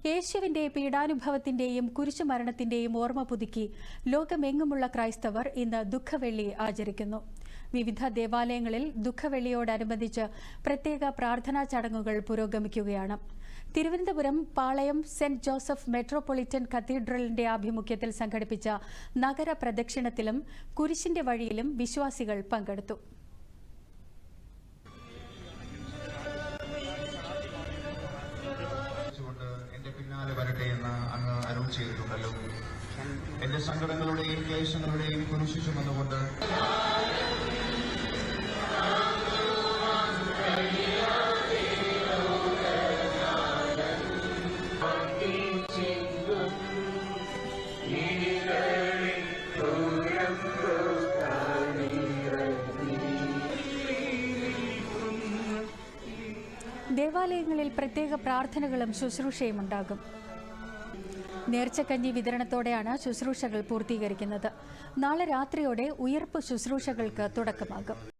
യേശുവിന്റെ പീഡാനുഭവത്തിന്റെയും കുരിശുമരണത്തിന്റെയും ഓർമ്മ പുതുക്കി ലോകമെങ്ങുമുള്ള ക്രൈസ്തവർ ഇന്ന് ദുഃഖവെള്ളി ആചരിക്കുന്നു. വിവിധ ദേവാലയങ്ങളിൽ ദുഃഖവെള്ളിയോടനുബന്ധിച്ച് പ്രത്യേക പ്രാർത്ഥനാ ചടങ്ങുകൾ പുരോഗമിക്കുകയാണ്. Thiruvananthapuram Palayam saint Joseph metropolitan കത്തീഡ്രലിന്റെ ആഭിമുഖ്യത്തിൽ സംഘടിപ്പിച്ച നഗര പ്രദക്ഷിണത്തിലും കുരിശിന്റെ വഴിയിലും വിശ്വാസികൾ പങ്കെടുത്തു. വരട്ടെ എന്ന് അങ്ങ് അരുൾ ചെയ്തിട്ടുണ്ടല്ലോ. എന്റെ സങ്കടങ്ങളുടെയും ക്ലേശങ്ങളുടെയും കുരിശു ചുമന്നുകൊണ്ട് ദേവാലയങ്ങളിൽ പ്രത്യേക പ്രാർത്ഥനകളും ശുശ്രൂഷയും ഉണ്ടാകും. നേർച്ചക്കഞ്ഞി വിതരണത്തോടെയാണ് ശുശ്രൂഷകൾ പൂർത്തീകരിക്കുന്നത്. നാളെ രാത്രിയോടെ ഉയർപ്പ് ശുശ്രൂഷകൾക്ക് തുടക്കമാകും.